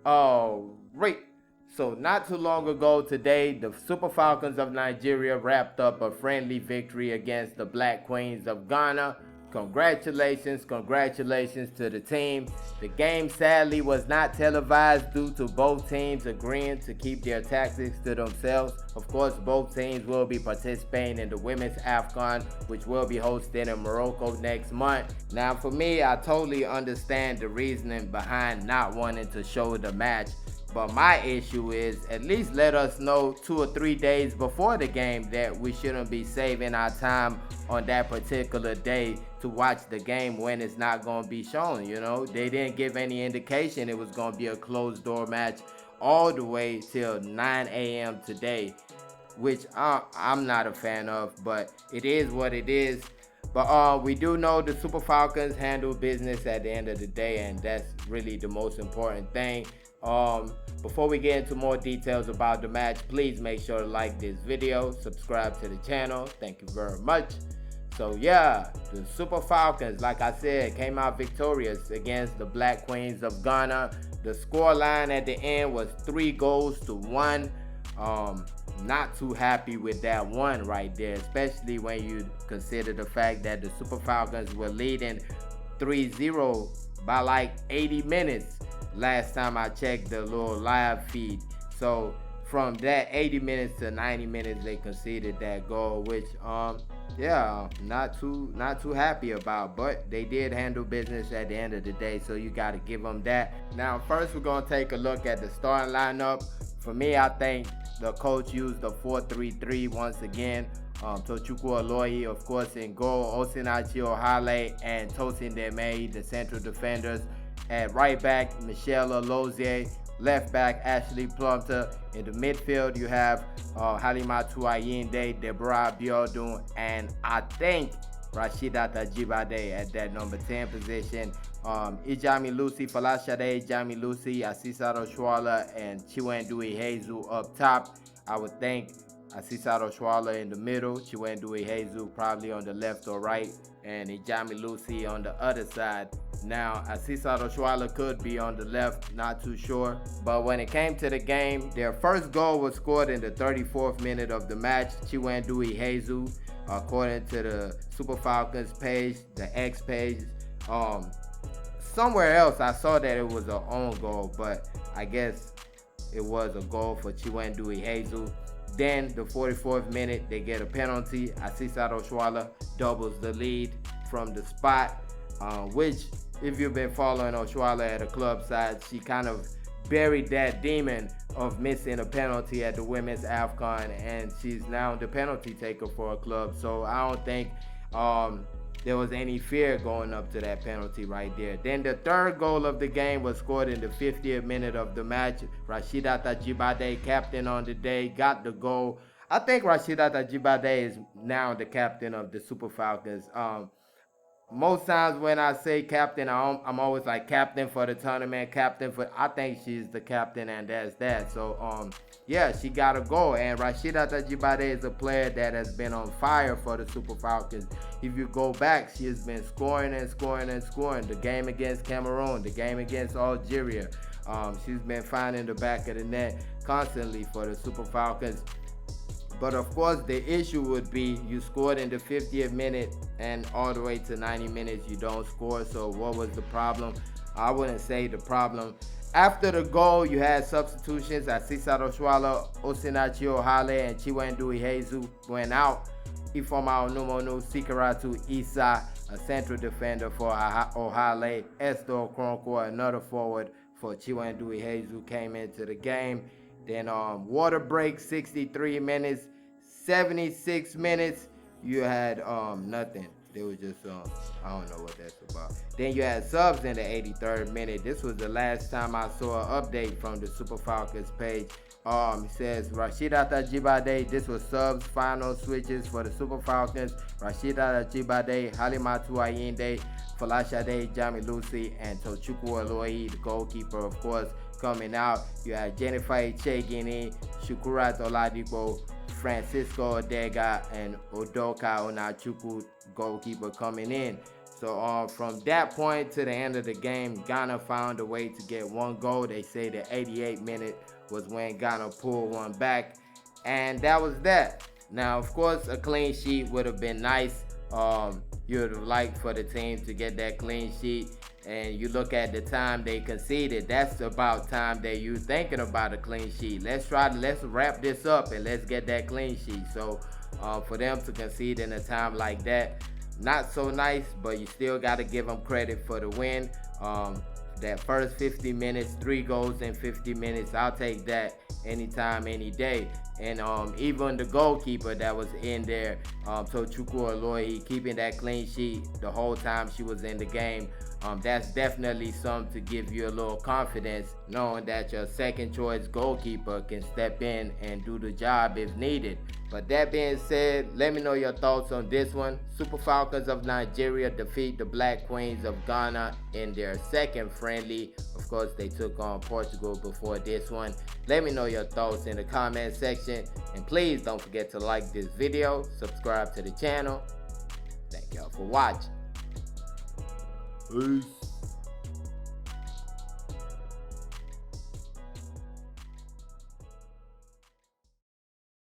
All right. So not too long ago today, the Super Falcons of Nigeria wrapped up a friendly victory against the Black Queens of Ghana. Congratulations to the team. The game sadly was not televised due to both teams agreeing to keep their tactics to themselves. Of course, both teams will be participating in the women's AFCON, which will be hosted in Morocco next month. Now, for me, I totally understand the reasoning behind not wanting to show the match. But my issue is at least let us know 2 or 3 days before the game that we shouldn't be saving our time on that particular day to watch the game when it's not going to be shown. They didn't give any indication it was going to be a closed door match all the way till 9 a.m. today, which I'm not a fan of, but it is what it is. But we do know the Super Falcons handle business at the end of the day, and that's really the most important thing. Before we get into more details about the match, please make sure to like this video, subscribe to the channel. Thank you very much. So yeah, the Super Falcons, like I said, came out victorious against the Black Queens of Ghana. The scoreline at the end was 3-1. Not too happy with that one right there, especially when you consider the fact that the Super Falcons were leading 3-0 by like 80 minutes last time I checked the little live feed. So from that 80 minutes to 90 minutes they conceded that goal, which yeah, not too happy about, but they did handle business at the end of the day, so you got to give them that. Now first we're going to take a look at the starting lineup. For me, I think the coach used the 4-3-3 once again. Tochukwu Aloyi, of course, in goal. Osinachi Ohale and Tosin Demei, the central defenders. At right back, Michelle Alozie. Left back, Ashley Plumter. In the midfield, you have Halimatu Ayinde, Deborah Abiodun, and I think Rasheedat Ajibade at that number 10 position. Ijami Lucy, Falashade Ijami Lucy, Asisat Oshwala, and Chiwendu Ihezu up top. I would think Asisat Oshwala in the middle, Chiwendu Ihezu probably on the left or right, and Ijami Lucy on the other side. Now, Asisat Oshwala could be on the left, not too sure. But when it came to the game, their first goal was scored in the 34th minute of the match. Chiwendu Ihezu, according to the Super Falcons page, the X page. Somewhere else I saw that it was an own goal, but I guess it was a goal for Chiwendu Ihezu. Then the 44th minute, they get a penalty. Asisat Oshwala doubles the lead from the spot, which if you've been following Oshwala at a club side, she kind of buried that demon of missing a penalty at the women's AFCON, and she's now the penalty taker for a club. So I don't think there was any fear going up to that penalty right there. Then the third goal of the game was scored in the 50th minute of the match. Rasheedat Ajibade, captain on the day, got the goal. I think Rasheedat Ajibade is now the captain of the Super Falcons. Most times when I say captain, I'm always like captain for the tournament, captain for. I think she's the captain, and that's that. So yeah, she got a goal, and Rasheedat Ajibade is a player that has been on fire for the Super Falcons. If you go back, she has been scoring and scoring and scoring. The game against Cameroon, the game against Algeria, she's been finding the back of the net constantly for the Super Falcons. But of course, the issue would be you scored in the 50th minute and all the way to 90 minutes you don't score. So what was the problem? I wouldn't say the problem. After the goal, you had substitutions. Asisat Oshwala, Osinachi Ohale, and Chiwendu Ihezu went out. Ifeoma Onumonu, Sikaratu Isa, a central defender for Ohale. Esther Okoronkwo, another forward for Chiwendu Ihezu, came into the game. Then water break, 63 minutes, 76 minutes, you had nothing. They were just I don't know what that's about. Then you had subs in the 83rd minute. This was the last time I saw an update from the Super Falcons page. It says Rasheedat Ajibade, this was subs, final switches for the Super Falcons. Rasheedat Ajibade, Halimatu Ayinde, Falashade Jami Lucy, and Tochukwu Aloyi, the goalkeeper, of course, coming out. You had Jennifer Echegini, Shukurat Oladipo, Francisco Odega, and Odoka Onachukwu, goalkeeper, coming in. So from that point to the end of the game, Ghana found a way to get one goal. They say the 88th minute was when Ghana pulled one back, and that was that. Now, of course, a clean sheet would have been nice. You would have liked for the team to get that clean sheet. And you look at the time they conceded, that's about time that you thinking about a clean sheet. Let's wrap this up and let's get that clean sheet. So for them to concede in a time like that, not so nice, but you still got to give them credit for the win. That first 50 minutes, 3 goals in 50 minutes, I'll take that anytime, any day. And even the goalkeeper that was in there, Tochukwu Alohi, keeping that clean sheet the whole time she was in the game. That's definitely something to give you a little confidence, knowing that your second choice goalkeeper can step in and do the job if needed. But that being said, let me know your thoughts on this one. Super Falcons of Nigeria defeat the Black Queens of Ghana in their second friendly. Of course, they took on Portugal before this one. Let me know your thoughts in the comment section. And please don't forget to like this video, subscribe to the channel. Thank y'all for watching. Peace.